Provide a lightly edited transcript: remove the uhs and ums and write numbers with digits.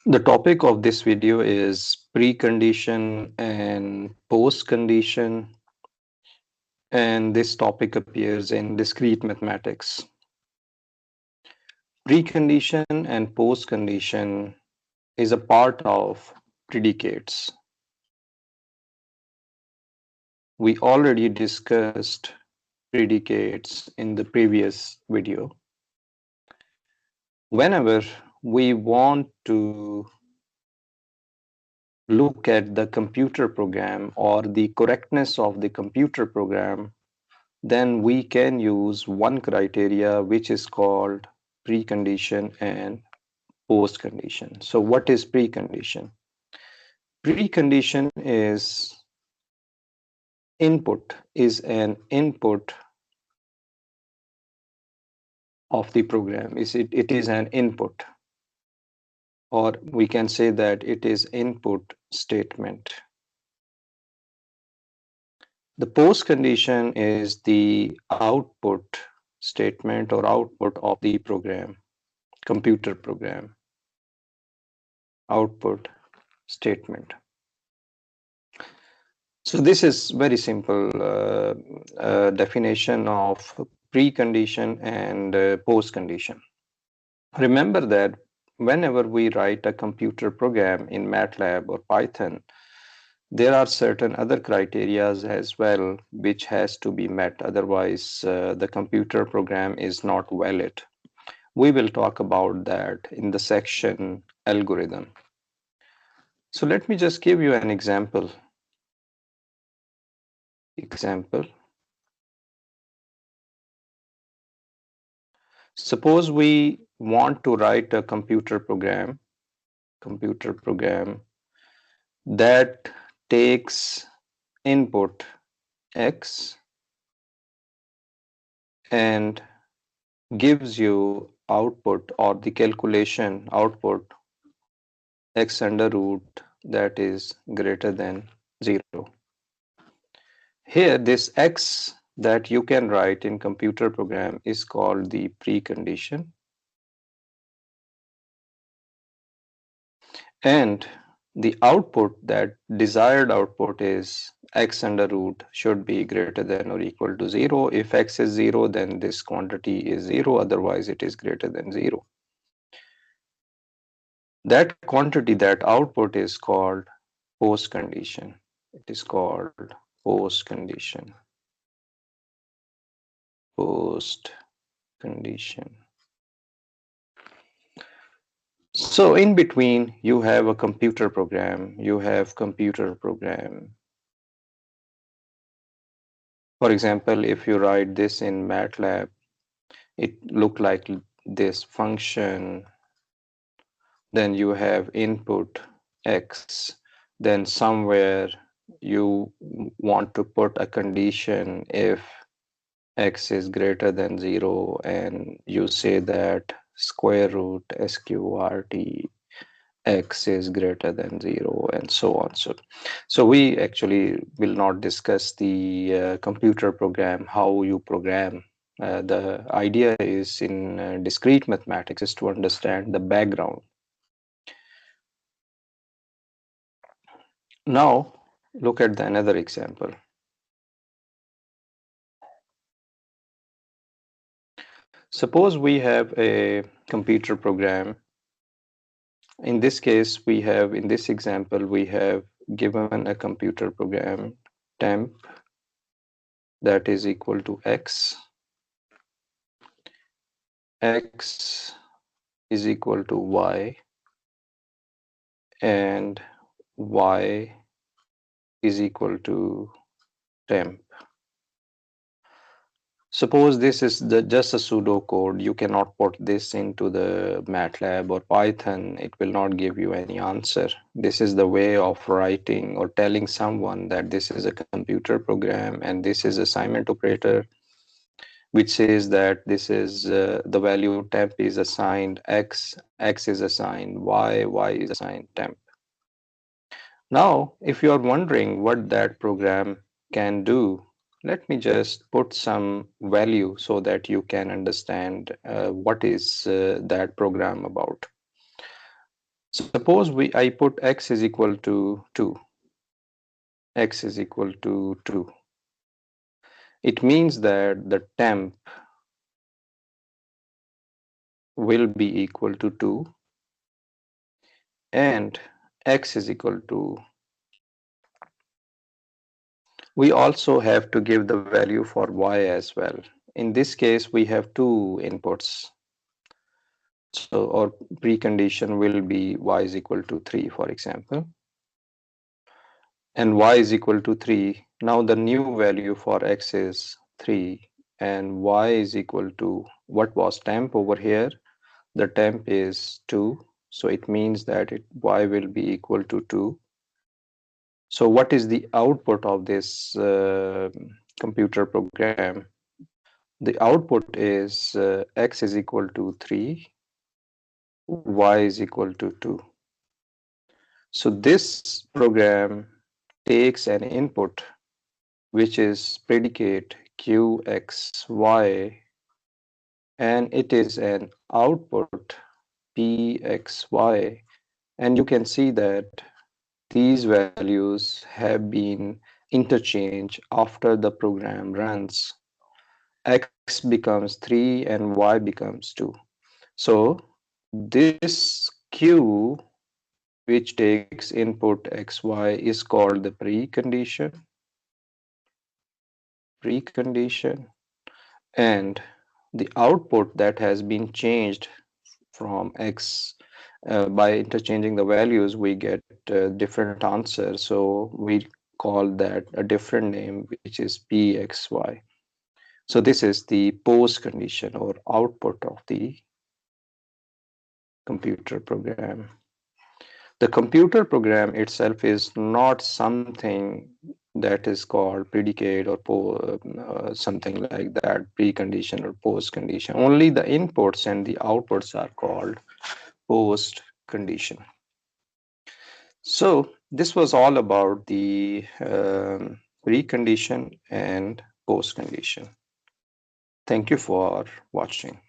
The topic of this video is precondition and postcondition, and this topic appears in discrete mathematics. Precondition and postcondition is a part of predicates. We already discussed predicates in the previous video. Whenever we want to look at the computer program or the correctness of the computer program, then we can use one criteria which is called precondition and postcondition. So what is precondition? Precondition is an input of the program. It is an input, or we can say that it is input statement. The postcondition is the output statement or output of the program, computer program, output statement. So this is very simple definition of precondition and postcondition. Remember that whenever we write a computer program in MATLAB or Python, there are certain other criteria as well which has to be met. Otherwise, the computer program is not valid. We will talk about that in the section algorithm. So let me just give you an example. Suppose we want to write a computer program that takes input x and gives you output or the calculation output x under root that is greater than 0. Here this x that you can write in computer program is called the precondition, and the output, that desired output, is x under root should be greater than or equal to 0. If x is 0, then this quantity is 0, otherwise it is greater than 0. That quantity, that output, is called postcondition. It is called postcondition. Postcondition. So in between, you have a computer program. For example, if you write this in MATLAB, it look like this function. Then you have input x. Then somewhere you want to put a condition if x is greater than 0, and you say that square root sqrt x is greater than 0, and so on. So we actually will not discuss the computer program, how you program. The idea is in discrete mathematics is to understand the background. Now look at another example. Suppose we have a computer program. In this case, in this example, we have given a computer program temp that is equal to x is equal to y, and y is equal to temp. Suppose this is just a pseudo code. You cannot put this into the MATLAB or Python. It will not give you any answer. This is the way of writing or telling someone that this is a computer program and this is assignment operator, which says that this is the value temp is assigned x is assigned y is assigned temp. Now, if you are wondering what that program can do, let me just put some value so that you can understand what is that program about. Suppose I put x is equal to 2. X is equal to 2. It means that the temp will be equal to 2 and x is equal to. We also have to give the value for y as well. In this case, we have two inputs. So our precondition will be y is equal to 3, for example, and y is equal to 3. Now the new value for x is 3 and y is equal to what was temp over here. The temp is 2. So it means that y will be equal to 2. So what is the output of this computer program? The output is x is equal to 3, y is equal to 2. So this program takes an input which is predicate qxy and it is an output pxy, and you can see that these values have been interchanged after the program runs. X becomes 3 and y becomes 2. So this q which takes input xy is called the precondition, and the output that has been changed from x by interchanging the values we get different answers, so we call that a different name which is pxy. So this is the post condition or output of the computer program. The computer program itself is not something that is called predicate or something like that, precondition or post condition. Only the inputs and the outputs are called post condition. So this was all about the precondition and post condition. Thank you for watching.